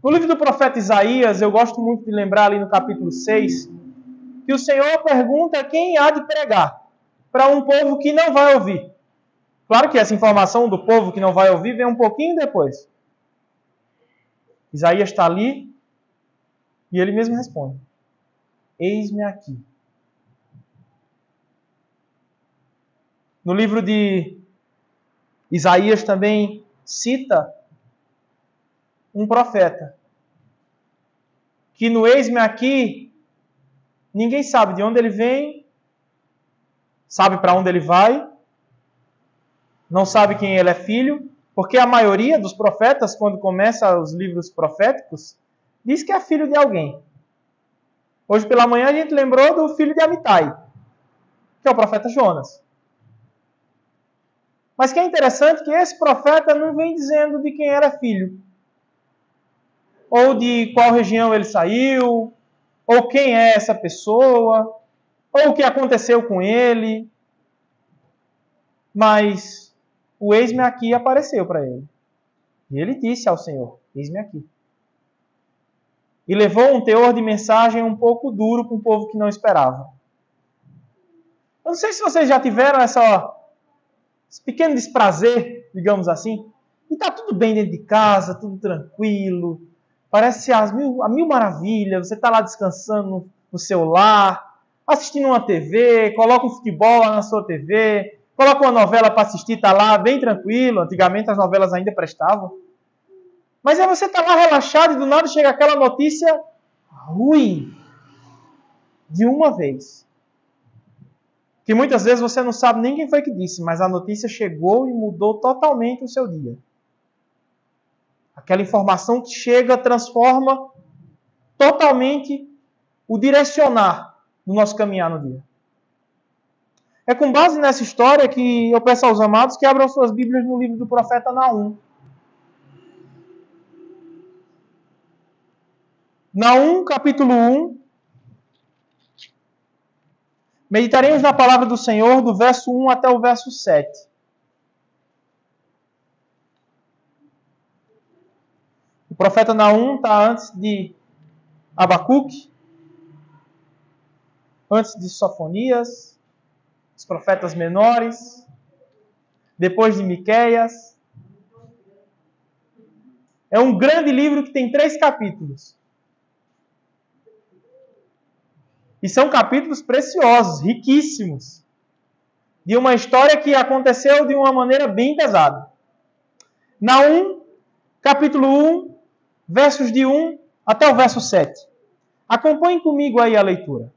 No livro do profeta Isaías, eu gosto muito de lembrar ali no capítulo 6, que o Senhor pergunta quem há de pregar para um povo que não vai ouvir. Claro que essa informação do povo que não vai ouvir vem um pouquinho depois. Isaías está ali e ele mesmo responde: eis-me aqui. No livro de Isaías também cita um profeta que no eis-me aqui ninguém sabe de onde ele vem, sabe para onde ele vai, não sabe quem ele é filho, porque a maioria dos profetas, quando começa os livros proféticos, diz que é filho de alguém. Hoje pela manhã a gente lembrou do filho de Amitai, que é o profeta Jonas. Mas que é interessante que esse profeta não vem dizendo de quem era filho, ou de qual região ele saiu, ou quem é essa pessoa, ou o que aconteceu com ele. Mas o eis-me aqui apareceu para ele. E ele disse ao Senhor: eis-me aqui. E levou um teor de mensagem um pouco duro para um povo que não esperava. Eu não sei se vocês já tiveram esse pequeno desprazer, digamos assim, e está tudo bem dentro de casa, tudo tranquilo, parece a mil maravilhas, você está lá descansando no seu lar, assistindo uma TV, coloca um futebol lá na sua TV, coloca uma novela para assistir, está lá bem tranquilo. Antigamente as novelas ainda prestavam. Mas aí você está lá relaxado e do nada chega aquela notícia ruim, de uma vez. Que muitas vezes você não sabe nem quem foi que disse, mas a notícia chegou e mudou totalmente o seu dia. Aquela informação que chega transforma totalmente o direcionar do nosso caminhar no dia. É com base nessa história que eu peço aos amados que abram suas Bíblias no livro do profeta Naum. Naum, capítulo 1. Meditaremos na palavra do Senhor do verso 1 até o verso 7. O profeta Naum está antes de Abacuque, antes de Sofonias, os profetas menores, depois de Miqueias. É um grande livro que tem 3 capítulos. E são capítulos preciosos, riquíssimos, de uma história que aconteceu de uma maneira bem pesada. Naum, capítulo 1, versos de 1 até o verso 7. Acompanhem comigo aí a leitura.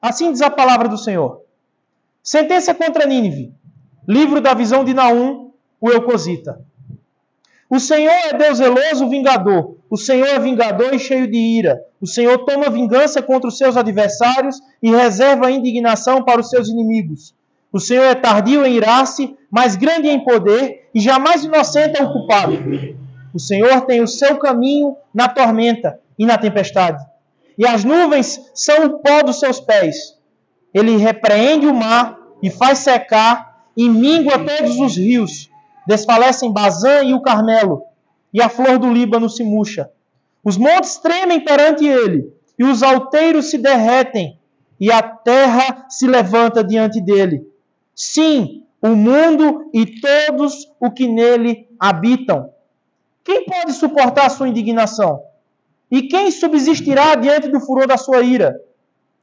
Assim diz a palavra do Senhor. Sentença contra Nínive. Livro da visão de Naum, o Eucosita. O Senhor é Deus zeloso, vingador. O Senhor é vingador e cheio de ira. O Senhor toma vingança contra os seus adversários e reserva a indignação para os seus inimigos. O Senhor é tardio em irar-se, mas grande em poder, e jamais inocenta o culpado. O Senhor tem o seu caminho na tormenta e na tempestade. E as nuvens são o pó dos seus pés. Ele repreende o mar e faz secar e mingua todos os rios. Desfalecem Bazã e o Carmelo, e a flor do Líbano se murcha. Os montes tremem perante ele, e os alteiros se derretem, e a terra se levanta diante dele. Sim, o mundo e todos os que nele habitam. Quem pode suportar a sua indignação? E quem subsistirá diante do furor da sua ira?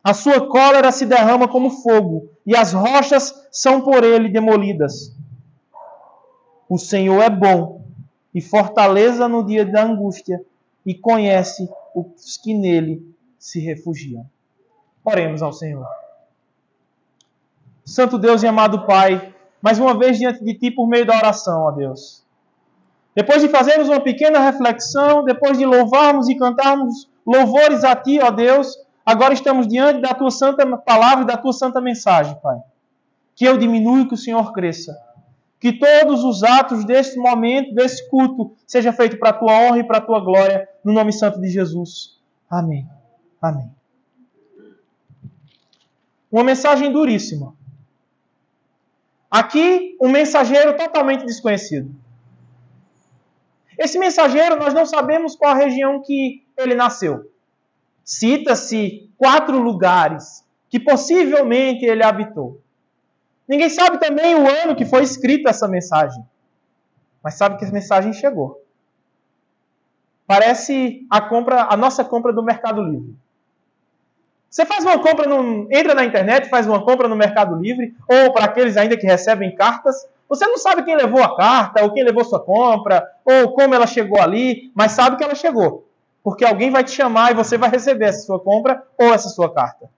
A sua cólera se derrama como fogo, e as rochas são por ele demolidas. O Senhor é bom e fortaleza no dia da angústia e conhece os que nele se refugiam. Oremos ao Senhor. Santo Deus e amado Pai, mais uma vez diante de Ti por meio da oração, ó Deus. Depois de fazermos uma pequena reflexão, depois de louvarmos e cantarmos louvores a Ti, ó Deus, agora estamos diante da Tua santa palavra e da Tua santa mensagem, Pai. Que eu diminua e que o Senhor cresça. Que todos os atos deste momento, desse culto, seja feito para a Tua honra e para a Tua glória, no nome santo de Jesus. Amém. Amém. Uma mensagem duríssima. Aqui, um mensageiro totalmente desconhecido. Esse mensageiro, nós não sabemos qual a região que ele nasceu. Cita-se 4 lugares que possivelmente ele habitou. Ninguém sabe também o ano que foi escrita essa mensagem. Mas sabe que a mensagem chegou. Parece a nossa compra do Mercado Livre. Você faz uma compra, entra na internet, faz uma compra no Mercado Livre, ou para aqueles ainda que recebem cartas, você não sabe quem levou a carta, ou quem levou sua compra, ou como ela chegou ali, mas sabe que ela chegou. Porque alguém vai te chamar e você vai receber essa sua compra ou essa sua carta.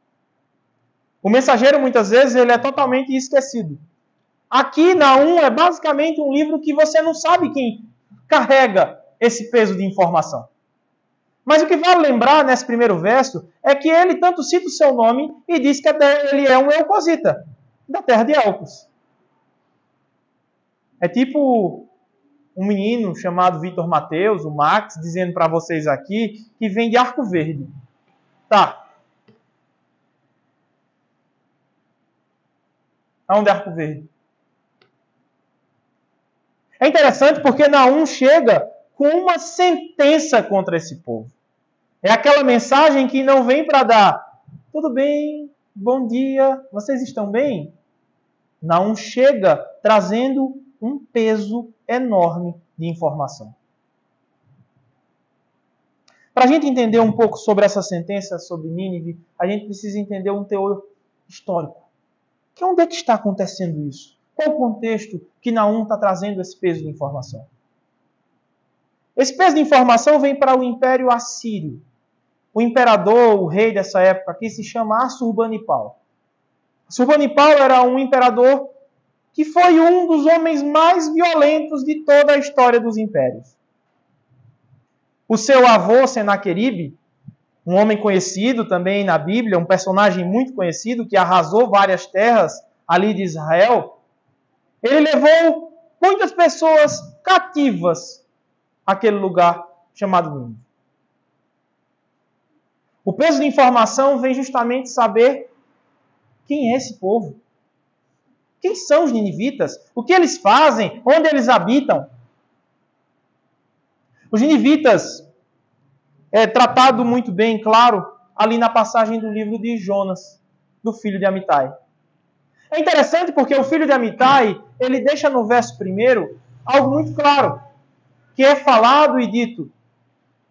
O mensageiro, muitas vezes, ele é totalmente esquecido. Aqui, Naum é basicamente um livro que você não sabe quem carrega esse peso de informação. Mas o que vale lembrar nesse primeiro verso é que ele tanto cita o seu nome e diz que ele é um eucosita, da terra de Elcos. É tipo um menino chamado Vitor Mateus, o Max, dizendo para vocês aqui que vem de Arco Verde. Tá. Aonde é Arco Verde? É interessante porque Naum chega com uma sentença contra esse povo. É aquela mensagem que não vem para dar tudo bem, bom dia, vocês estão bem? Naum chega trazendo um peso enorme de informação. Para a gente entender um pouco sobre essa sentença sobre Nínive, a gente precisa entender um teor histórico. Que onde é que está acontecendo isso? Qual o contexto que Naum está trazendo esse peso de informação? Esse peso de informação vem para o Império Assírio. O imperador, o rei dessa época aqui, se chama Assurbanipal. Assurbanipal era um imperador que foi um dos homens mais violentos de toda a história dos impérios. O seu avô, Senaqueribe, um homem conhecido também na Bíblia, um personagem muito conhecido, que arrasou várias terras ali de Israel, ele levou muitas pessoas cativas àquele lugar chamado Nínive. O peso de informação vem justamente saber quem é esse povo. Quem são os ninivitas? O que eles fazem? Onde eles habitam? Os ninivitas é tratado muito bem, claro, ali na passagem do livro de Jonas, do filho de Amitai. É interessante porque o filho de Amitai, ele deixa no verso 1 algo muito claro, que é falado e dito.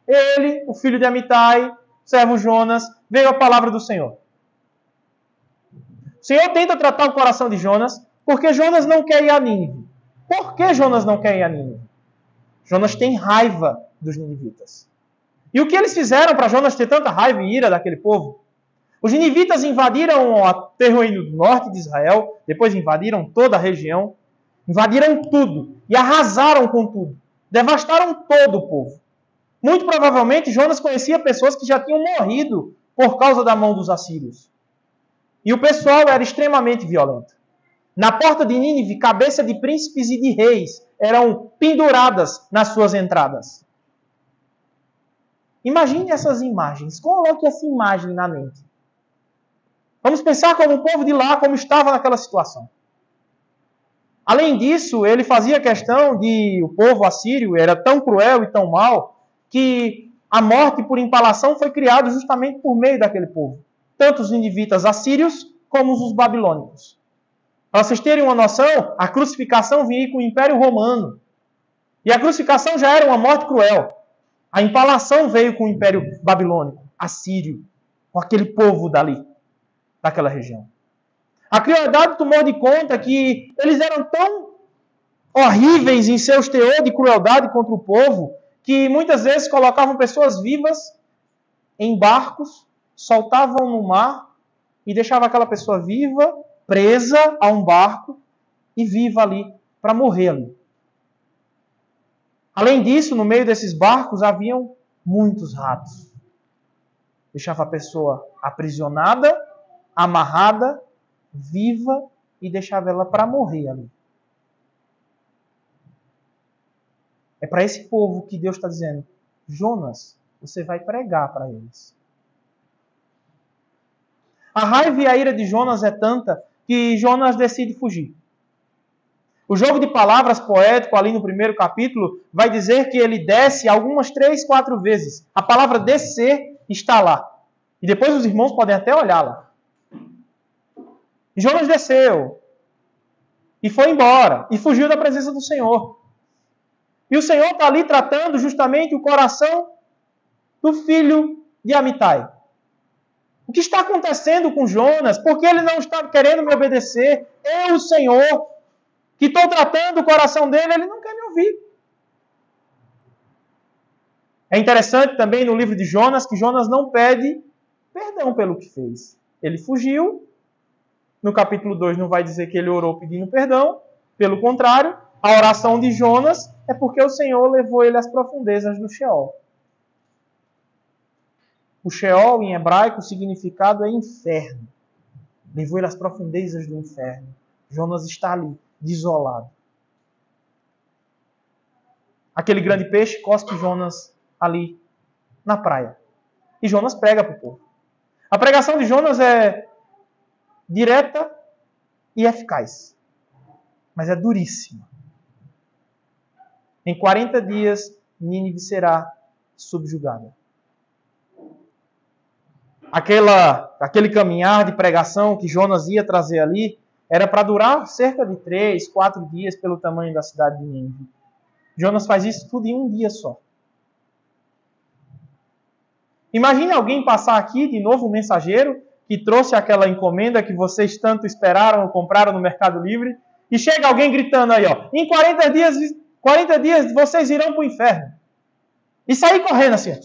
Ele, o filho de Amitai, servo Jonas, veio a palavra do Senhor. O Senhor tenta tratar o coração de Jonas, porque Jonas não quer ir a Nínive. Por que Jonas não quer ir a Nínive? Jonas tem raiva dos ninivitas. E o que eles fizeram para Jonas ter tanta raiva e ira daquele povo? Os ninivitas invadiram o terreno do norte de Israel, depois invadiram toda a região, invadiram tudo e arrasaram com tudo. Devastaram todo o povo. Muito provavelmente Jonas conhecia pessoas que já tinham morrido por causa da mão dos assírios. E o pessoal era extremamente violento. Na porta de Nínive, cabeça de príncipes e de reis eram penduradas nas suas entradas. Imagine essas imagens. Coloque essa imagem na mente. Vamos pensar como o povo de lá, como estava naquela situação. Além disso, ele fazia questão de o povo assírio era tão cruel e tão mau que a morte por empalação foi criada justamente por meio daquele povo. Tanto os ninivitas assírios como os babilônicos. Para vocês terem uma noção, a crucificação vinha com o Império Romano. E a crucificação já era uma morte cruel. A empalação veio com o Império Babilônico, assírio, com aquele povo dali, daquela região. A crueldade tomou de conta que eles eram tão horríveis em seus teor de crueldade contra o povo, que muitas vezes colocavam pessoas vivas em barcos, soltavam no mar e deixavam aquela pessoa viva, presa a um barco e viva ali, para morrer ali. Além disso, no meio desses barcos haviam muitos ratos. Deixava a pessoa aprisionada, amarrada, viva e deixava ela para morrer ali. É para esse povo que Deus está dizendo: Jonas, você vai pregar para eles. A raiva e a ira de Jonas é tanta que Jonas decide fugir. O jogo de palavras poético ali no primeiro capítulo vai dizer que ele desce algumas 3, 4 vezes. A palavra descer está lá. E depois os irmãos podem até olhar lá. Jonas desceu e foi embora e fugiu da presença do Senhor. E o Senhor está ali tratando justamente o coração do filho de Amitai. O que está acontecendo com Jonas? Por que ele não está querendo me obedecer? Eu, o Senhor, que estou tratando o coração dele, ele não quer me ouvir. É interessante também no livro de Jonas que Jonas não pede perdão pelo que fez. Ele fugiu. No capítulo 2 não vai dizer que ele orou pedindo perdão. Pelo contrário, a oração de Jonas é porque o Senhor levou ele às profundezas do Sheol. O Sheol, em hebraico, o significado é inferno. Levou ele às profundezas do inferno. Jonas está ali, desolado. Aquele grande peixe cospe Jonas ali na praia. E Jonas prega para o povo. A pregação de Jonas é direta e eficaz. Mas é duríssima. Em 40 dias, Nínive será subjugada. Aquele caminhar de pregação que Jonas ia trazer ali era para durar cerca de 3, 4 dias pelo tamanho da cidade de Nínive. Jonas faz isso tudo em um dia só. Imagine alguém passar aqui, de novo, um mensageiro, que trouxe aquela encomenda que vocês tanto esperaram ou compraram no Mercado Livre, e chega alguém gritando aí, ó, em 40 dias vocês irão para o inferno. E sair correndo assim.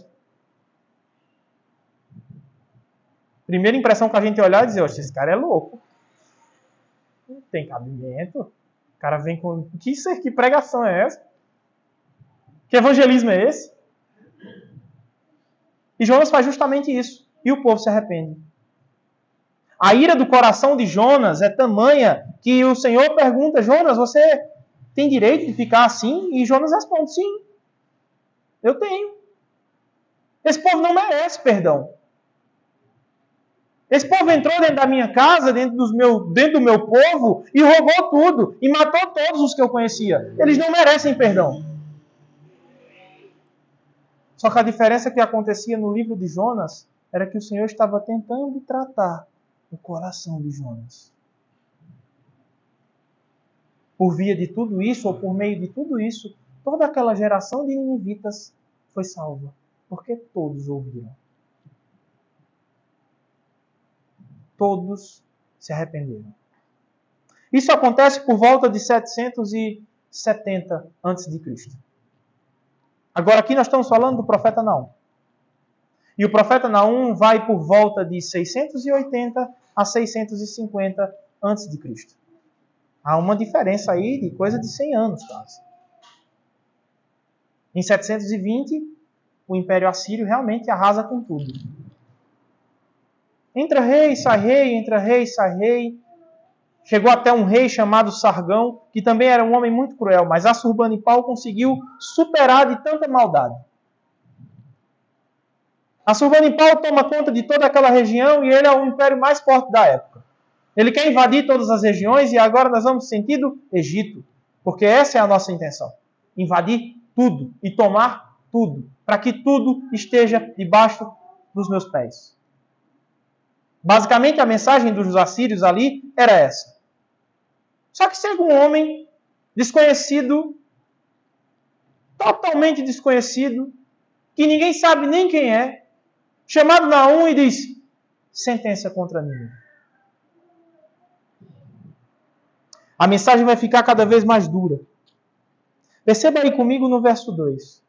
Primeira impressão que a gente olhar e dizer, oxe, esse cara é louco. Não tem cabimento. O cara vem com... Que pregação é essa? Que evangelismo é esse? E Jonas faz justamente isso. E o povo se arrepende. A ira do coração de Jonas é tamanha que o Senhor pergunta, Jonas, você tem direito de ficar assim? E Jonas responde, sim, eu tenho. Esse povo não merece perdão. Esse povo entrou dentro da minha casa, dentro do meu povo, e roubou tudo, e matou todos os que eu conhecia. Eles não merecem perdão. Só que a diferença que acontecia no livro de Jonas era que o Senhor estava tentando tratar o coração de Jonas. Por via de tudo isso, ou por meio de tudo isso, toda aquela geração de ninivitas foi salva, porque todos ouviram. Todos se arrependeram. Isso acontece por volta de 770 a.C. Agora aqui nós estamos falando do profeta Naum. E o profeta Naum vai por volta de 680 a 650 a.C. Há uma diferença aí de coisa de 100 anos, quase. Em 720, o Império Assírio realmente arrasa com tudo. Entra rei, sai rei, entra rei, sai rei. Chegou até um rei chamado Sargão, que também era um homem muito cruel, mas Assurbanipal conseguiu superar de tanta maldade. Assurbanipal toma conta de toda aquela região e ele é o império mais forte da época. Ele quer invadir todas as regiões e agora nós vamos no sentido Egito, porque essa é a nossa intenção. Invadir tudo e tomar tudo, para que tudo esteja debaixo dos meus pés. Basicamente a mensagem dos assírios ali era essa. Só que chega um homem desconhecido, totalmente desconhecido, que ninguém sabe nem quem é, chamado Naum e diz, sentença contra mim. A mensagem vai ficar cada vez mais dura. Perceba aí comigo no verso 2.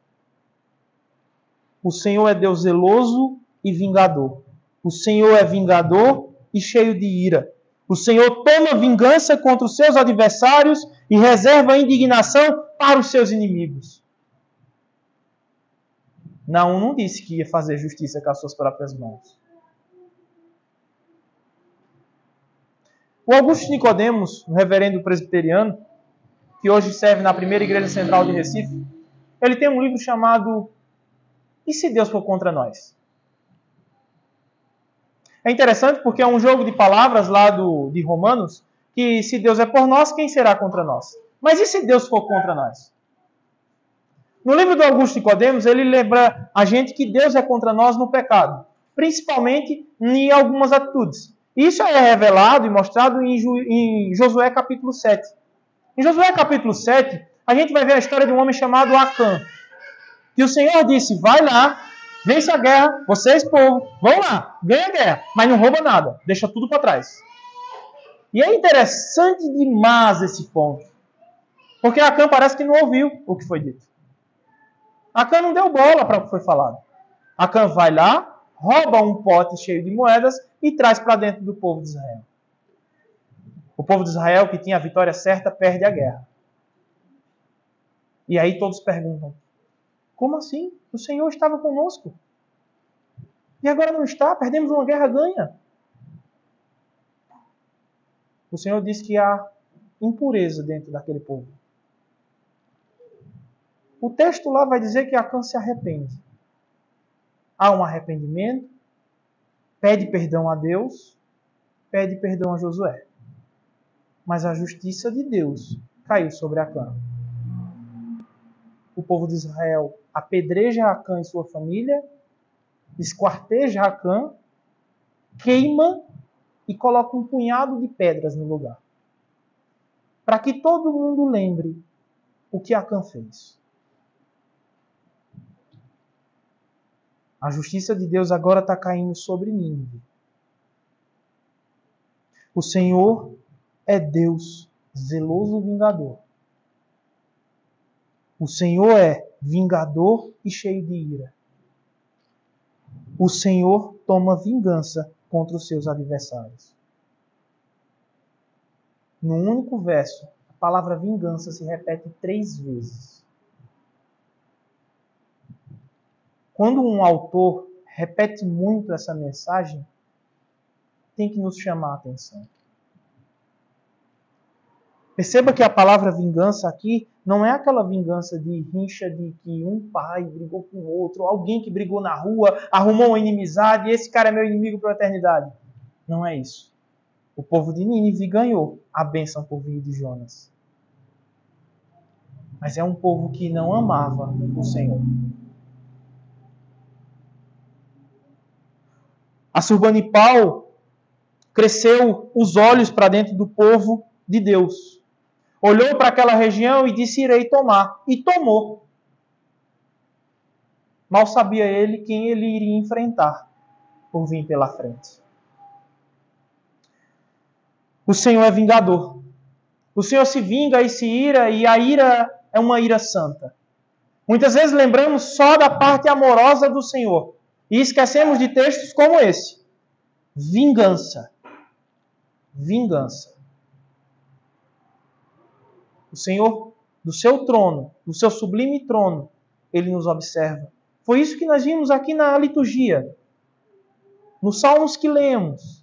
O Senhor é Deus zeloso e vingador. O Senhor é vingador e cheio de ira. O Senhor toma vingança contra os seus adversários e reserva a indignação para os seus inimigos. Naum não disse que ia fazer justiça com as suas próprias mãos. O Augusto Nicodemos, um reverendo presbiteriano, que hoje serve na primeira igreja central de Recife, ele tem um livro chamado E se Deus for contra nós? É interessante porque é um jogo de palavras lá de Romanos, que se Deus é por nós, quem será contra nós? Mas e se Deus for contra nós? No livro do Augusto Nicodemos, ele lembra a gente que Deus é contra nós no pecado, principalmente em algumas atitudes. Isso é revelado e mostrado em Josué capítulo 7. Em Josué capítulo 7, a gente vai ver a história de um homem chamado Acã, que o Senhor disse, vai lá, vence a guerra, vocês, povo, vão lá, ganha a guerra, mas não rouba nada, deixa tudo para trás. E é interessante demais esse ponto, porque Acã parece que não ouviu o que foi dito. Acã não deu bola para o que foi falado. Acã vai lá, rouba um pote cheio de moedas e traz para dentro do povo de Israel. O povo de Israel, que tinha a vitória certa, perde a guerra. E aí todos perguntam, como assim? O Senhor estava conosco. E agora não está? Perdemos uma guerra ganha. O Senhor diz que há impureza dentro daquele povo. O texto lá vai dizer que Acã se arrepende. Há um arrependimento, pede perdão a Deus, pede perdão a Josué. Mas a justiça de Deus caiu sobre Acã. O povo de Israel apedreja Acã e sua família, esquarteja Acã, queima e coloca um punhado de pedras no lugar. Para que todo mundo lembre o que Acã fez. A justiça de Deus agora está caindo sobre Nínive. O Senhor é Deus, zeloso vingador. O Senhor é vingador e cheio de ira. O Senhor toma vingança contra os seus adversários. No único verso, a palavra vingança se repete 3 vezes. Quando um autor repete muito essa mensagem, tem que nos chamar a atenção. Perceba que a palavra vingança aqui não é aquela vingança de rincha de que um pai brigou com o outro, alguém que brigou na rua, arrumou uma inimizade e esse cara é meu inimigo para a eternidade. Não é isso. O povo de Nínive ganhou a bênção por vir de Jonas. Mas é um povo que não amava o Senhor. Assurbanipal cresceu os olhos para dentro do povo de Deus. Olhou para aquela região e disse, irei tomar. E tomou. Mal sabia ele quem ele iria enfrentar por vir pela frente. O Senhor é vingador. O Senhor se vinga e se ira, e a ira é uma ira santa. Muitas vezes lembramos só da parte amorosa do Senhor. E esquecemos de textos como esse. Vingança. Vingança. O Senhor, do seu trono, do seu sublime trono, Ele nos observa. Foi isso que nós vimos aqui na liturgia. Nos salmos que lemos.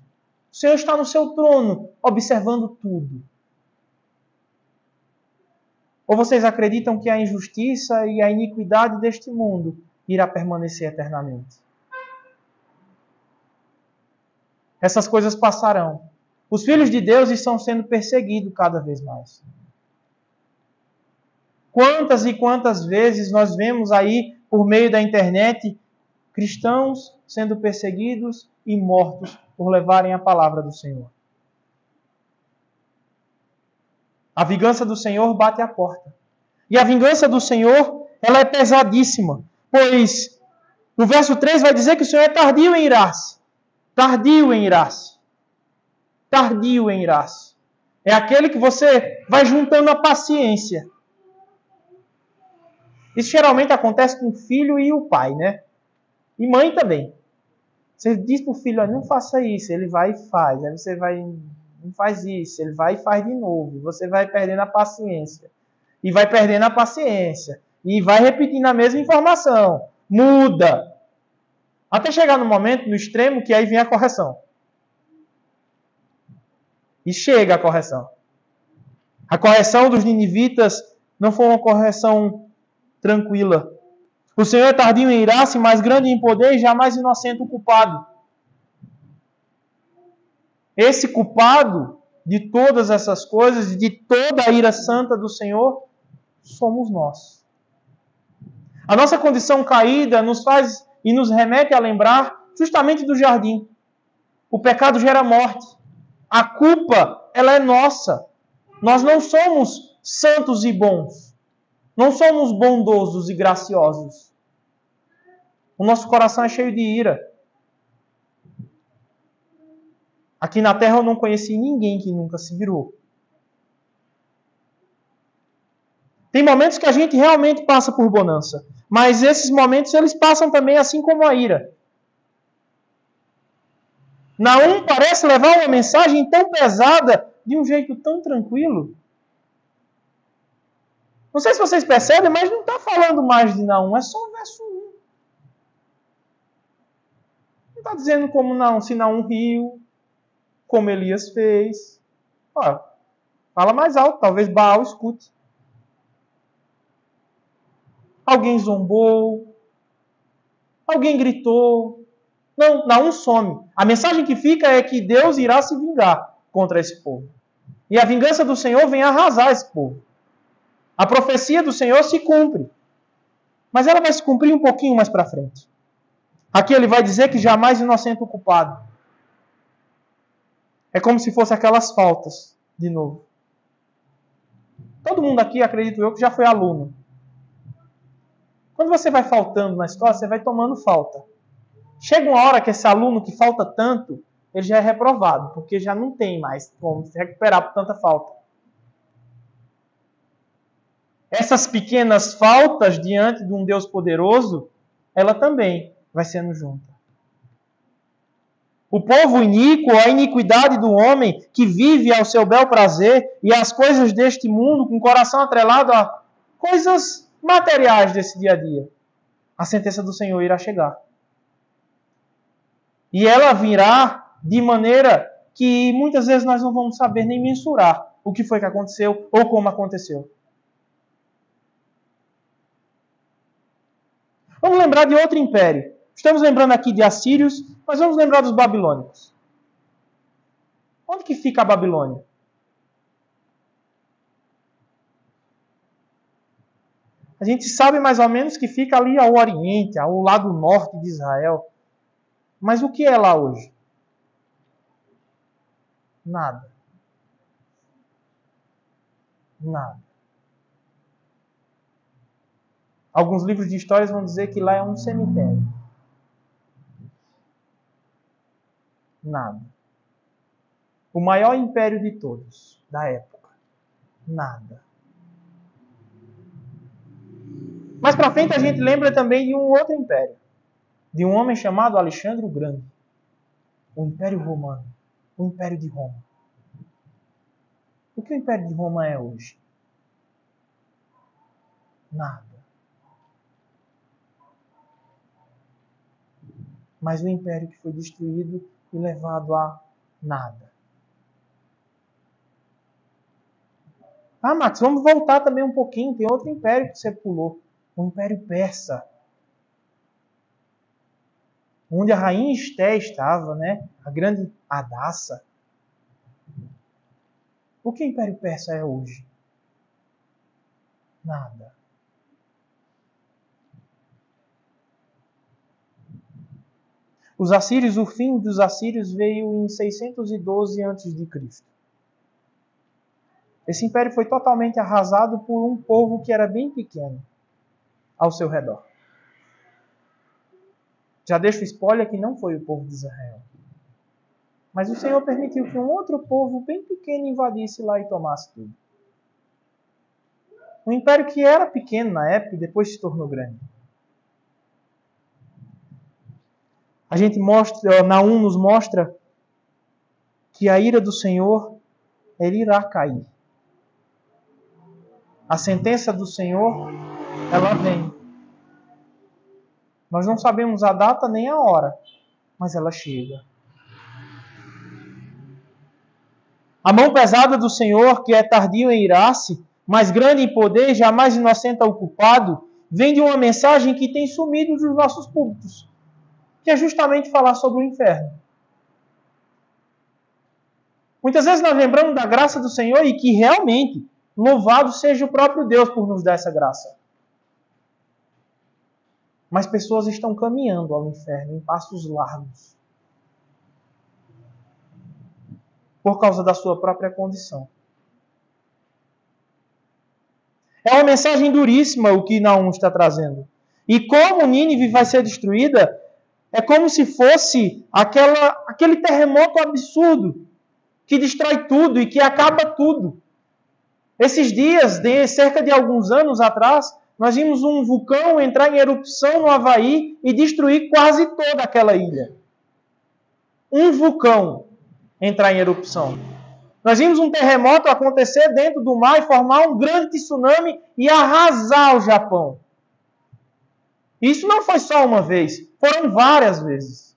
O Senhor está no seu trono, observando tudo. Ou vocês acreditam que a injustiça e a iniquidade deste mundo irá permanecer eternamente? Essas coisas passarão. Os filhos de Deus estão sendo perseguidos cada vez mais. Quantas e quantas vezes nós vemos aí, por meio da internet, cristãos sendo perseguidos e mortos por levarem a palavra do Senhor. A vingança do Senhor bate à porta. E a vingança do Senhor, ela é pesadíssima. Pois, no verso 3 vai dizer que o Senhor é tardio em irar-se. Tardio em irar-se. Tardio em irar-se. É aquele que você vai juntando a paciência. Isso geralmente acontece com o filho e o pai, né? E mãe também. Você diz para o filho, não faça isso, ele vai e faz. Aí você vai, não faz isso, ele vai e faz de novo. Você vai perdendo a paciência. E vai perdendo a paciência. E vai repetindo a mesma informação. Muda. Até chegar no momento, no extremo, que aí vem a correção. E chega a correção. A correção dos ninivitas não foi uma correção tranquila. O Senhor é tardio em irar-se, mas grande em poder e jamais inocente o culpado. Esse culpado de todas essas coisas, de toda a ira santa do Senhor, somos nós. A nossa condição caída nos faz e nos remete a lembrar justamente do jardim. O pecado gera morte. A culpa, ela é nossa. Nós não somos santos e bons. Não somos bondosos e graciosos. O nosso coração é cheio de ira. Aqui na terra eu não conheci ninguém que nunca se virou. Tem momentos que a gente realmente passa por bonança. Mas esses momentos eles passam também assim como a ira. Naum parece levar uma mensagem tão pesada de um jeito tão tranquilo. Não sei se vocês percebem, mas não está falando mais de Naum, é só o verso 1. Não está dizendo como não, se Naum riu, como Elias fez. Ó, fala mais alto, talvez Baal escute. Alguém zombou, alguém gritou. Não, Naum some. A mensagem que fica é que Deus irá se vingar contra esse povo. E a vingança do Senhor vem arrasar esse povo. A profecia do Senhor se cumpre. Mas ela vai se cumprir um pouquinho mais para frente. Aqui ele vai dizer que jamais inocente o culpado. É como se fosse aquelas faltas, de novo. Todo mundo aqui, acredito eu, que já foi aluno. Quando você vai faltando na escola, você vai tomando falta. Chega uma hora que esse aluno que falta tanto, ele já é reprovado, porque já não tem mais como se recuperar por tanta falta. Essas pequenas faltas diante de um Deus poderoso, ela também vai sendo junta. O povo iníquo, a iniquidade do homem que vive ao seu bel prazer e as coisas deste mundo com o coração atrelado a coisas materiais desse dia a dia. A sentença do Senhor irá chegar. E ela virá de maneira que muitas vezes nós não vamos saber nem mensurar o que foi que aconteceu ou como aconteceu. Vamos lembrar de outro império. Estamos lembrando aqui de assírios, mas vamos lembrar dos babilônicos. Onde que fica a Babilônia? A gente sabe mais ou menos que fica ali ao oriente, ao lado norte de Israel. Mas o que é lá hoje? Nada. Nada. Alguns livros de histórias vão dizer que lá é um cemitério. Nada. O maior império de todos, da época. Nada. Mais para frente a gente lembra também de um outro império. De um homem chamado Alexandre o Grande. O Império Romano. O Império de Roma. O que o Império de Roma é hoje? Nada. Mas o império que foi destruído e levado a nada. Ah, Max, vamos voltar também um pouquinho. Tem outro império que você pulou. O Império Persa. Onde a rainha Esté estava, né? A grande Hadassa. O que o Império Persa é hoje? Nada. Os assírios, o fim dos assírios veio em 612 a.C. Esse império foi totalmente arrasado por um povo que era bem pequeno ao seu redor. Já deixo o spoiler que não foi o povo de Israel. Mas o Senhor permitiu que um outro povo bem pequeno invadisse lá e tomasse tudo. Um império que era pequeno na época e depois se tornou grande. A gente mostra, Naum nos mostra que a ira do Senhor, ele irá cair. A sentença do Senhor, ela vem. Nós não sabemos a data nem a hora, mas ela chega. A mão pesada do Senhor, que é tardio em irar-se, mas grande em poder, jamais inocenta o culpado, vem de uma mensagem que tem sumido dos nossos púlpitos, que é justamente falar sobre o inferno. Muitas vezes nós lembramos da graça do Senhor e que realmente, louvado seja o próprio Deus por nos dar essa graça. Mas pessoas estão caminhando ao inferno em passos largos. Por causa da sua própria condição. É uma mensagem duríssima o que Naum está trazendo. E como Nínive vai ser destruída, é como se fosse aquele terremoto absurdo que destrói tudo e que acaba tudo. Esses dias, cerca de alguns anos atrás, nós vimos um vulcão entrar em erupção no Havaí e destruir quase toda aquela ilha. Um vulcão entrar em erupção. Nós vimos um terremoto acontecer dentro do mar e formar um grande tsunami e arrasar o Japão. Isso não foi só uma vez, foram várias vezes.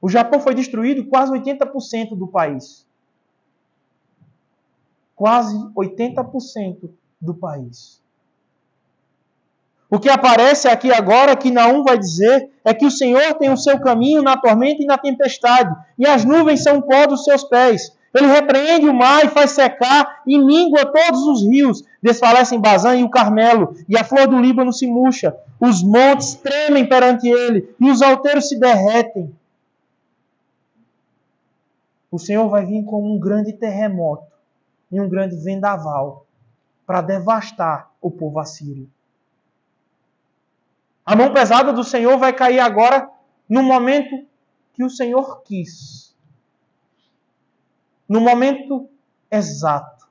O Japão foi destruído quase 80% do país. Quase 80% do país. O que aparece aqui agora, que Naum vai dizer, é que o Senhor tem o seu caminho na tormenta e na tempestade, e as nuvens são o pó dos seus pés. Ele repreende o mar e faz secar, e mingua todos os rios. Desfalecem Bazã e o Carmelo, e a flor do Líbano se murcha. Os montes tremem perante ele, e os alteiros se derretem. O Senhor vai vir como um grande terremoto e um grande vendaval para devastar o povo assírio. A mão pesada do Senhor vai cair agora no momento que o Senhor quis. No momento exato.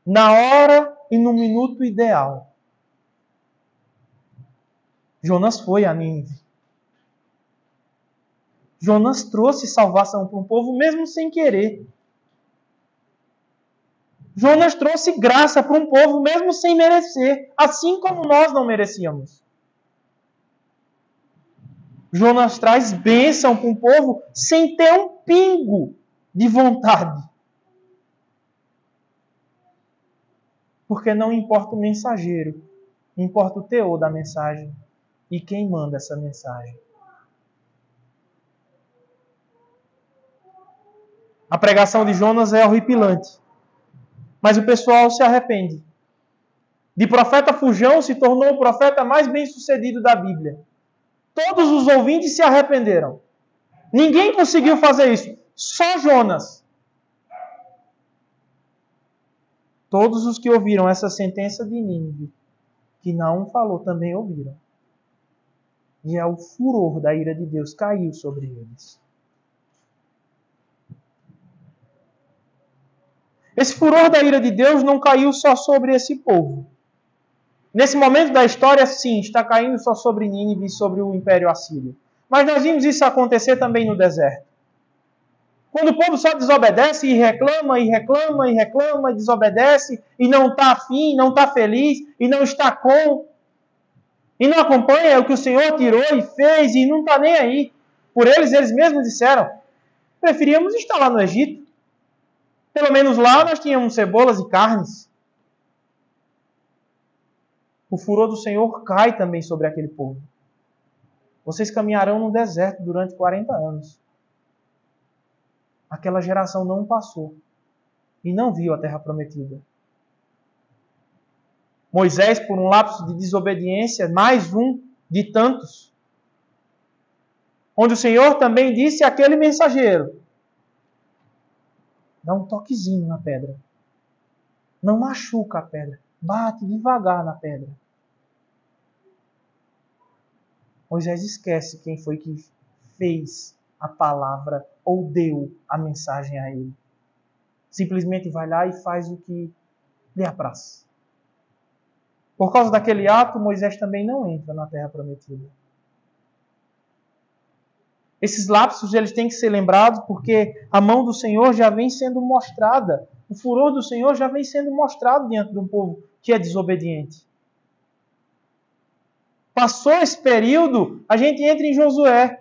Na hora e no minuto ideal. Jonas foi a Nínive. Jonas trouxe salvação para um povo mesmo sem querer. Jonas trouxe graça para um povo mesmo sem merecer, assim como nós não merecíamos. Jonas traz bênção para um povo sem ter um pingo de vontade. Porque não importa o mensageiro, importa o teor da mensagem e quem manda essa mensagem. A pregação de Jonas é horripilante. Mas o pessoal se arrepende. De profeta fujão se tornou o profeta mais bem-sucedido da Bíblia. Todos os ouvintes se arrependeram. Ninguém conseguiu fazer isso. Só Jonas. Todos os que ouviram essa sentença de Nínive, que Naum falou, também ouviram. E o furor da ira de Deus caiu sobre eles. Esse furor da ira de Deus não caiu só sobre esse povo. Nesse momento da história, sim, está caindo só sobre Nínive e sobre o Império Assírio. Mas nós vimos isso acontecer também no deserto. Quando o povo só desobedece e reclama, e reclama, e reclama, e desobedece, e não está afim, não está feliz, e não está com, e não acompanha o que o Senhor tirou e fez, e não está nem aí. Por eles mesmos disseram, preferíamos estar lá no Egito. Pelo menos lá nós tínhamos cebolas e carnes. O furor do Senhor cai também sobre aquele povo. Vocês caminharão no deserto durante 40 anos. Aquela geração não passou e não viu a terra prometida. Moisés, por um lapso de desobediência, mais um de tantos, onde o Senhor também disse àquele mensageiro, dá um toquezinho na pedra. Não machuca a pedra. Bate devagar na pedra. Moisés esquece quem foi que fez a palavra ou deu a mensagem a ele. Simplesmente vai lá e faz o que lhe apraz. Por causa daquele ato, Moisés também não entra na terra prometida. Esses lapsos eles têm que ser lembrados porque a mão do Senhor já vem sendo mostrada. O furor do Senhor já vem sendo mostrado diante de um povo que é desobediente. Passou esse período, a gente entra em Josué.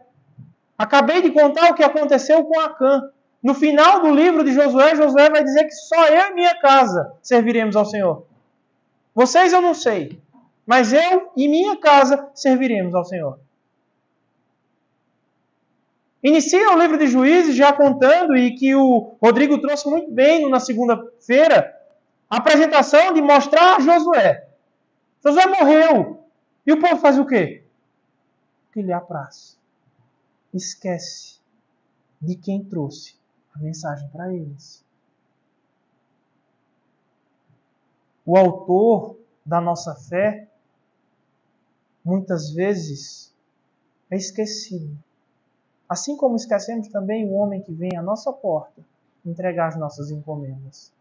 Acabei de contar o que aconteceu com Acã. No final do livro de Josué, Josué vai dizer que só eu e minha casa serviremos ao Senhor. Vocês eu não sei, mas eu e minha casa serviremos ao Senhor. Inicia o livro de Juízes já contando, e que o Rodrigo trouxe muito bem na segunda-feira, a apresentação de mostrar Josué. Josué morreu. E o povo faz o quê? O que lhe apraz. Esquece de quem trouxe a mensagem para eles. O autor da nossa fé, muitas vezes, é esquecido. Assim como esquecemos também o homem que vem à nossa porta entregar as nossas encomendas.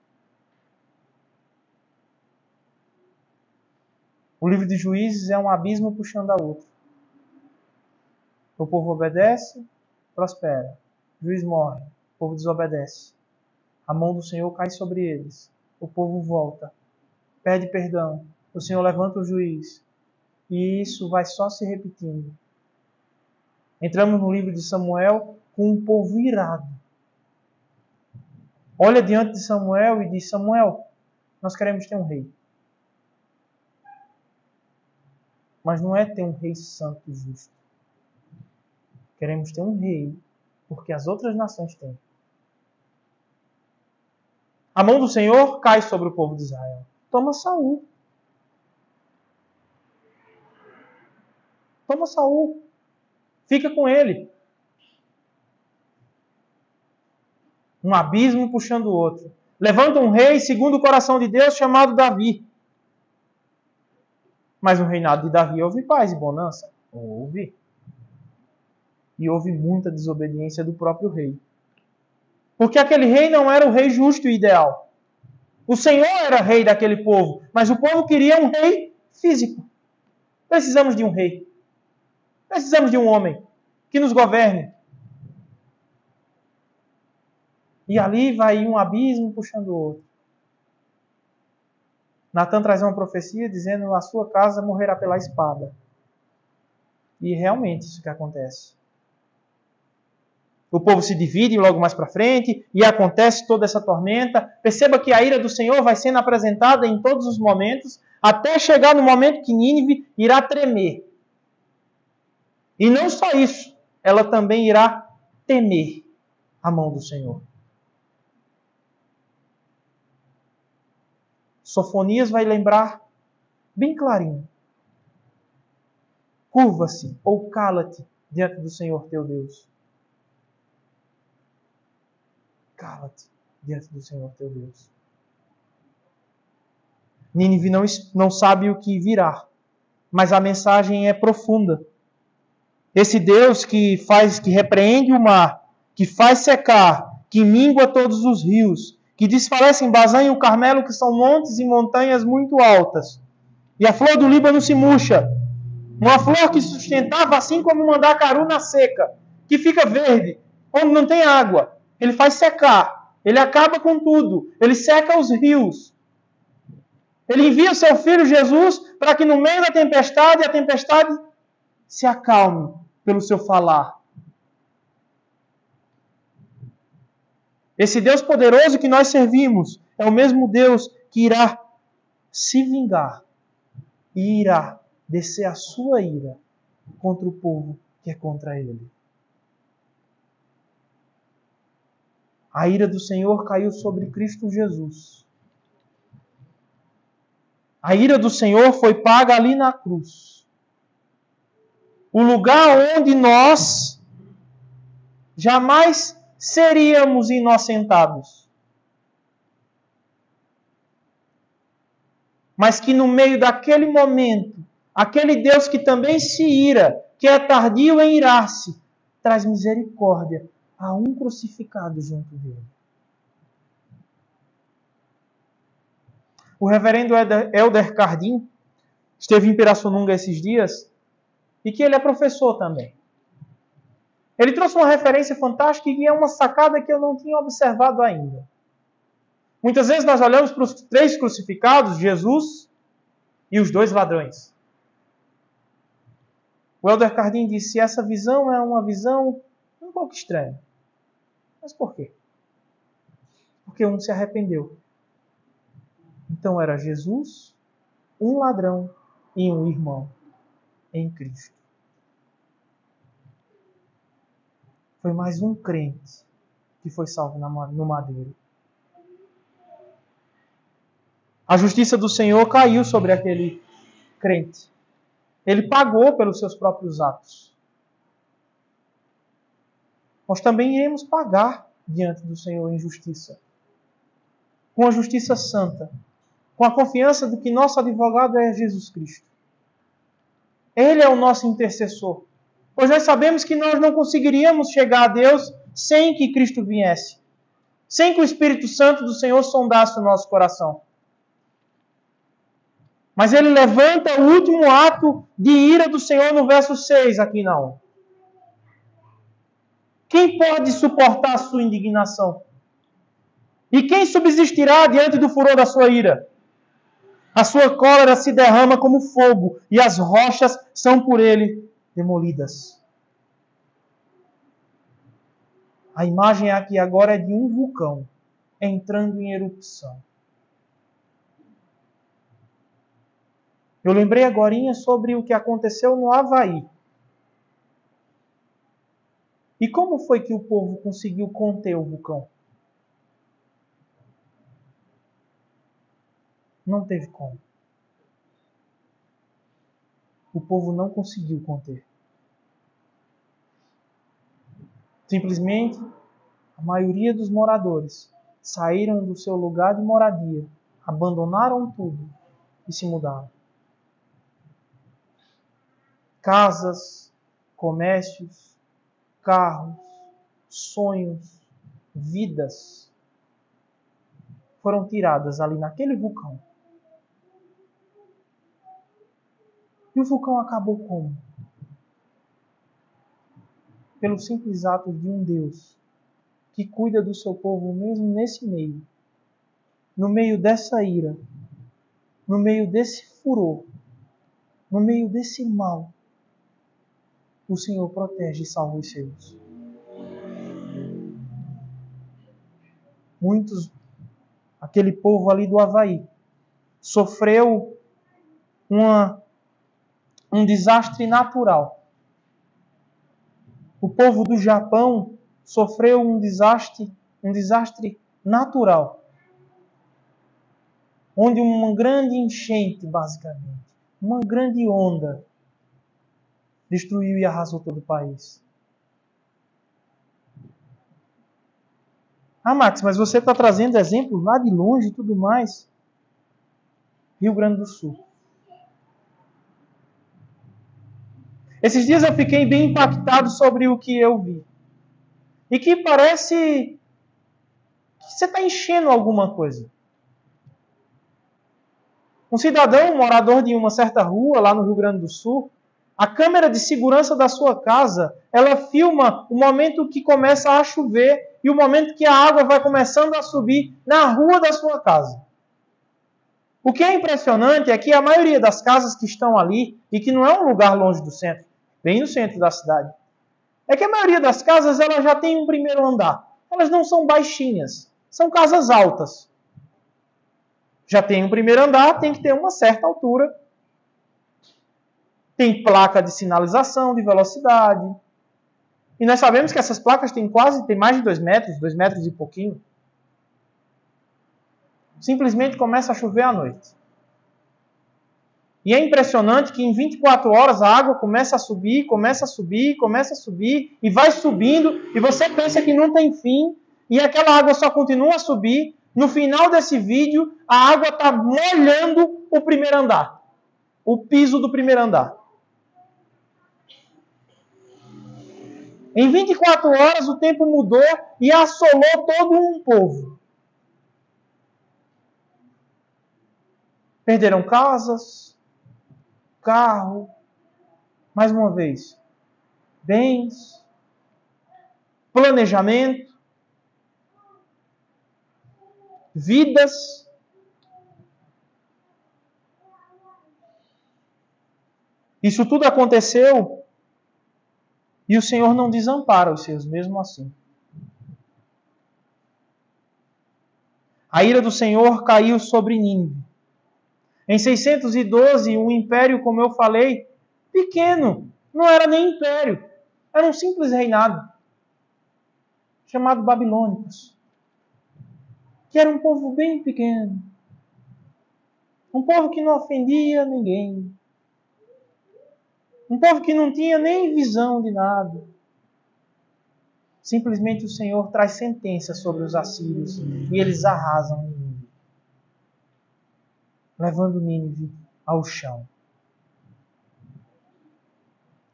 O livro de Juízes é um abismo puxando a outro. O povo obedece, prospera. O juiz morre, o povo desobedece. A mão do Senhor cai sobre eles. O povo volta, pede perdão. O Senhor levanta o juiz. E isso vai só se repetindo. Entramos no livro de Samuel com um povo irado. Olha diante de Samuel e diz: Samuel, nós queremos ter um rei. Mas não é ter um rei santo e justo. Queremos ter um rei porque as outras nações têm. A mão do Senhor cai sobre o povo de Israel. Toma Saul. Toma Saul. Fica com ele. Um abismo puxando o outro. Levanta um rei segundo o coração de Deus chamado Davi. Mas no reinado de Davi houve paz e bonança? Houve. E houve muita desobediência do próprio rei. Porque aquele rei não era o rei justo e ideal. O Senhor era rei daquele povo, mas o povo queria um rei físico. Precisamos de um rei. Precisamos de um homem que nos governe. E ali vai um abismo puxando o outro. Natan traz uma profecia dizendo: a sua casa morrerá pela espada. E realmente isso que acontece. O povo se divide logo mais para frente e acontece toda essa tormenta. Perceba que a ira do Senhor vai sendo apresentada em todos os momentos, até chegar no momento que Nínive irá tremer. E não só isso, ela também irá temer a mão do Senhor. Sofonias vai lembrar bem clarinho. Curva-se ou cala-te diante do Senhor teu Deus. Cala-te diante do Senhor teu Deus. Nínive não sabe o que virá, mas a mensagem é profunda. Esse Deus que repreende o mar, que faz secar, que mingua todos os rios, que desfalecem Bazã e o Carmelo, que são montes e montanhas muito altas. E a flor do Líbano se murcha. Uma flor que sustentava assim como o mandacaru na seca, que fica verde, onde não tem água. Ele faz secar. Ele acaba com tudo. Ele seca os rios. Ele envia o seu filho Jesus para que no meio da tempestade, a tempestade se acalme pelo seu falar. Esse Deus poderoso que nós servimos é o mesmo Deus que irá se vingar e irá descer a sua ira contra o povo que é contra ele. A ira do Senhor caiu sobre Cristo Jesus. A ira do Senhor foi paga ali na cruz. O lugar onde nós jamais seríamos inocentados. Mas que no meio daquele momento, aquele Deus que também se ira, que é tardio em irar-se, traz misericórdia a um crucificado junto dele. O reverendo Helder Cardim esteve em Pirassununga esses dias e que ele é professor também. Ele trouxe uma referência fantástica e é uma sacada que eu não tinha observado ainda. Muitas vezes nós olhamos para os 3 crucificados, Jesus e os 2 ladrões. O Helder Cardim disse: essa visão é uma visão um pouco estranha. Mas por quê? Porque um se arrependeu. Então era Jesus, um ladrão e um irmão em Cristo. Foi mais um crente que foi salvo no madeiro. A justiça do Senhor caiu sobre aquele crente. Ele pagou pelos seus próprios atos. Nós também iremos pagar diante do Senhor em justiça. Com a justiça santa. Com a confiança de que nosso advogado é Jesus Cristo. Ele é o nosso intercessor. Pois nós sabemos que nós não conseguiríamos chegar a Deus sem que Cristo viesse. Sem que o Espírito Santo do Senhor sondasse o nosso coração. Mas ele levanta o último ato de ira do Senhor no verso 6 aqui na 1. Quem pode suportar a sua indignação? E quem subsistirá diante do furor da sua ira? A sua cólera se derrama como fogo, e as rochas são por ele demolidas. A imagem aqui agora é de um vulcão entrando em erupção. Eu lembrei agorinha sobre o que aconteceu no Havaí. E como foi que o povo conseguiu conter o vulcão? Não teve como. O povo não conseguiu conter. Simplesmente, a maioria dos moradores saíram do seu lugar de moradia, abandonaram tudo e se mudaram. Casas, comércios, carros, sonhos, vidas foram tiradas ali naquele vulcão. E o vulcão acabou como? Pelo simples ato de um Deus que cuida do seu povo mesmo nesse meio. No meio dessa ira, no meio desse furor, no meio desse mal, o Senhor protege e salva os seus. Aquele povo ali do Havaí, sofreu um desastre natural. O povo do Japão sofreu um desastre natural. Onde uma grande enchente, basicamente, uma grande onda, destruiu e arrasou todo o país. Ah, Max, mas você está trazendo exemplos lá de longe e tudo mais. Rio Grande do Sul. Esses dias eu fiquei bem impactado sobre o que eu vi. E que parece que você está enchendo alguma coisa. Um cidadão, morador de uma certa rua lá no Rio Grande do Sul, a câmera de segurança da sua casa, ela filma o momento que começa a chover e o momento que a água vai começando a subir na rua da sua casa. O que é impressionante é que a maioria das casas que estão ali, e que não é um lugar longe do centro, bem no centro da cidade, é que a maioria das casas ela já tem um primeiro andar. Elas não são baixinhas, são casas altas. Já tem um primeiro andar, tem que ter uma certa altura. Tem placa de sinalização, de velocidade. E nós sabemos que essas placas têm mais de 2 metros e pouquinho. Simplesmente começa a chover à noite. E é impressionante que em 24 horas a água começa a subir, e vai subindo, e você pensa que não tem fim, e aquela água só continua a subir. No final desse vídeo, a água está molhando o primeiro andar. O piso do primeiro andar. Em 24 horas o tempo mudou e assolou todo um povo. Perderam casas, carro, mais uma vez, bens, planejamento, vidas. Isso tudo aconteceu e o Senhor não desampara os seus mesmo assim. A ira do Senhor caiu sobre Nínive. Em 612, um império, como eu falei, pequeno. Não era nem império. Era um simples reinado. chamados babilônicos, que era um povo bem pequeno, um povo que não ofendia ninguém, um povo que não tinha nem visão de nada. Simplesmente o Senhor traz sentença sobre os assírios e eles arrasam Nínive, levando Nínive ao chão.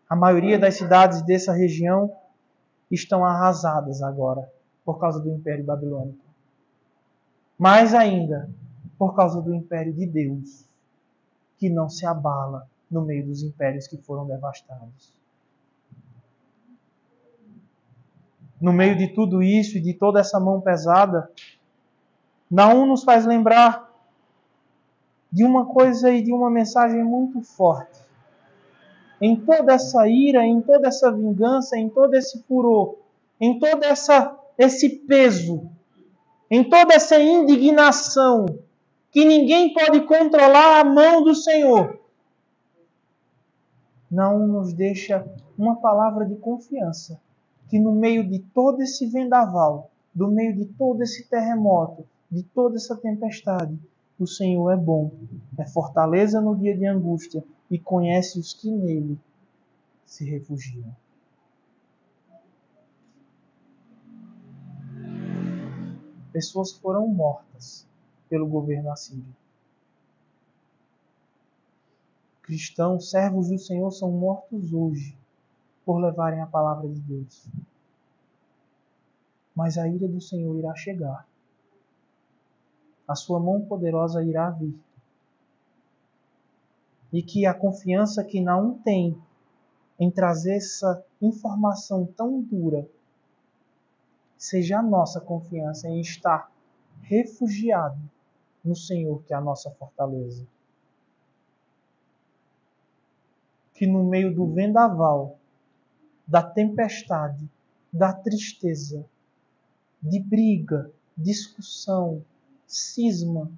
A maioria das cidades dessa região estão arrasadas agora por causa do Império Babilônico. Mais ainda, por causa do Império de Deus, que não se abala no meio dos impérios que foram devastados. No meio de tudo isso e de toda essa mão pesada, Naum nos faz lembrar de uma coisa e de uma mensagem muito forte. Em toda essa ira, em toda essa vingança, em todo esse furor, em todo esse peso, em toda essa indignação, que ninguém pode controlar a mão do Senhor, Naum nos deixa uma palavra de confiança, que no meio de todo esse vendaval, no meio de todo esse terremoto, de toda essa tempestade, o Senhor é bom, é fortaleza no dia de angústia e conhece os que nele se refugiam. Pessoas foram mortas pelo governo assírio. Cristãos, servos do Senhor, são mortos hoje por levarem a palavra de Deus. Mas a ira do Senhor irá chegar. A sua mão poderosa irá vir. E que a confiança que Naum tem em trazer essa informação tão dura seja a nossa confiança em estar refugiado no Senhor, que é a nossa fortaleza. Que no meio do vendaval, da tempestade, da tristeza, de briga, discussão, cisma,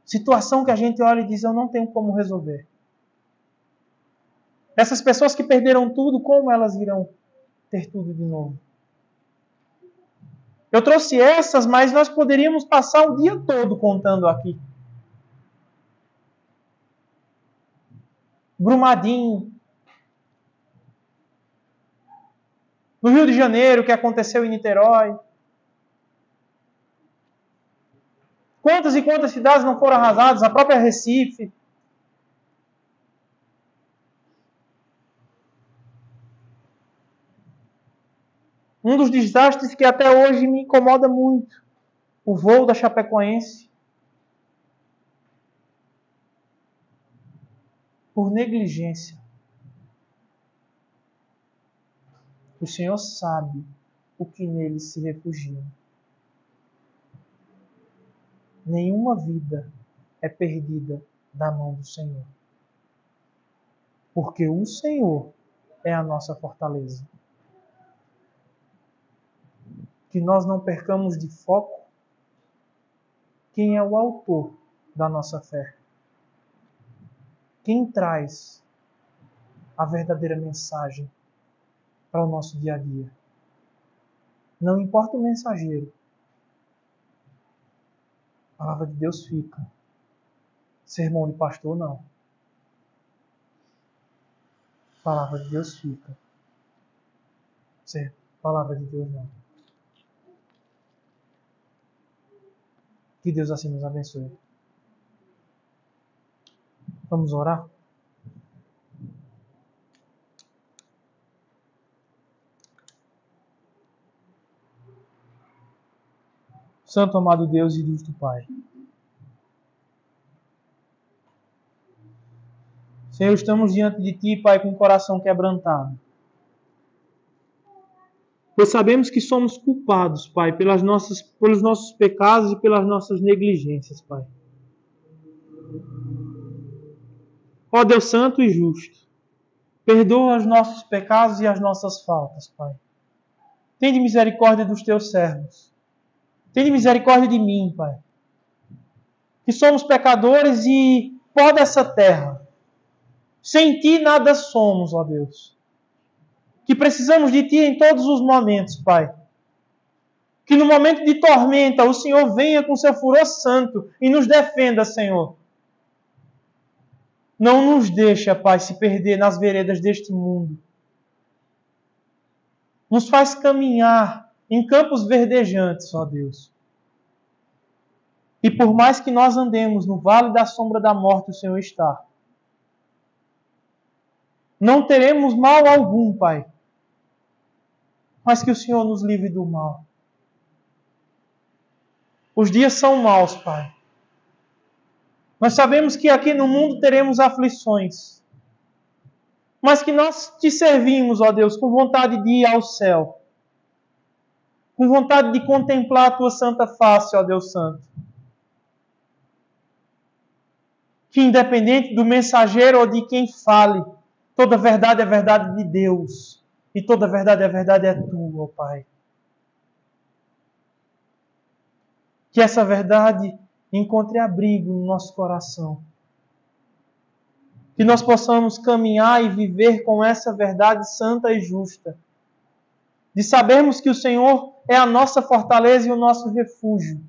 situação que a gente olha e diz, eu não tenho como resolver. Essas pessoas que perderam tudo, como elas irão ter tudo de novo? Eu trouxe essas, mas nós poderíamos passar o dia todo contando aqui. Brumadinho, no Rio de Janeiro, o que aconteceu em Niterói. Quantas e quantas cidades não foram arrasadas? A própria Recife. Um dos desastres que até hoje me incomoda muito. O voo da Chapecoense. Por negligência. O Senhor sabe o que neles se refugiam. Nenhuma vida é perdida da mão do Senhor. Porque o Senhor é a nossa fortaleza. Que nós não percamos de foco quem é o autor da nossa fé. Quem traz a verdadeira mensagem para o nosso dia a dia. Não importa o mensageiro. A palavra de Deus fica. Sermão de pastor, não. A palavra de Deus fica. Palavra de Deus, não. Que Deus assim nos abençoe. Vamos orar? Santo amado Deus e justo Pai. Senhor, estamos diante de Ti, Pai, com o coração quebrantado. Pois sabemos que somos culpados, Pai, pelos nossos pecados e pelas nossas negligências, Pai. Ó Deus Santo e Justo, perdoa os nossos pecados e as nossas faltas, Pai. Tende misericórdia dos Teus servos. Tende misericórdia de mim, Pai. Que somos pecadores e pó dessa terra. Sem Ti nada somos, ó Deus. que precisamos de Ti em todos os momentos, Pai. Que no momento de tormenta o Senhor venha com seu furor santo e nos defenda, Senhor. Não nos deixa, Pai, se perder nas veredas deste mundo. Nos faz caminhar em campos verdejantes, ó Deus. E por mais que nós andemos no vale da sombra da morte, o Senhor está. Não teremos mal algum, Pai. Mas que o Senhor nos livre do mal. Os dias são maus, Pai. Nós sabemos que aqui no mundo teremos aflições. Mas que nós Te servimos, ó Deus, com vontade de ir ao céu. Com vontade de contemplar a Tua santa face, ó Deus Santo. Que independente do mensageiro ou de quem fale, toda verdade é verdade de Deus. E toda verdade é Tua, ó Pai. Que essa verdade encontre abrigo no nosso coração. Que nós possamos caminhar e viver com essa verdade santa e justa. De sabermos que o Senhor é a nossa fortaleza e o nosso refúgio.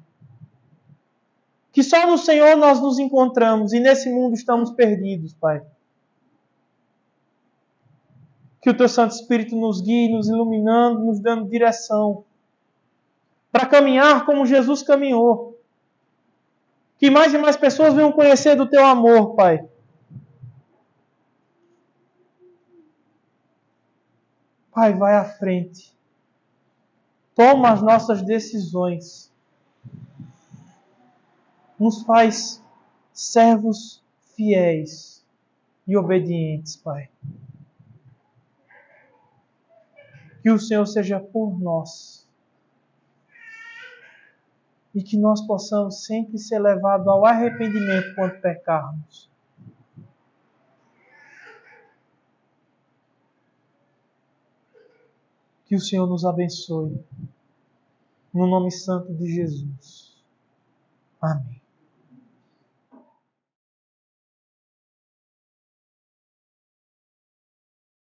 Que só no Senhor nós nos encontramos e nesse mundo estamos perdidos, Pai. Que o Teu Santo Espírito nos guie, nos iluminando, nos dando direção. Para caminhar como Jesus caminhou. Que mais e mais pessoas venham conhecer do Teu amor, Pai. Pai, vai à frente. Toma as nossas decisões. Nos faz servos fiéis e obedientes, Pai. Que o Senhor seja por nós. E que nós possamos sempre ser levados ao arrependimento quando pecarmos. Que o Senhor nos abençoe. No nome santo de Jesus. Amém.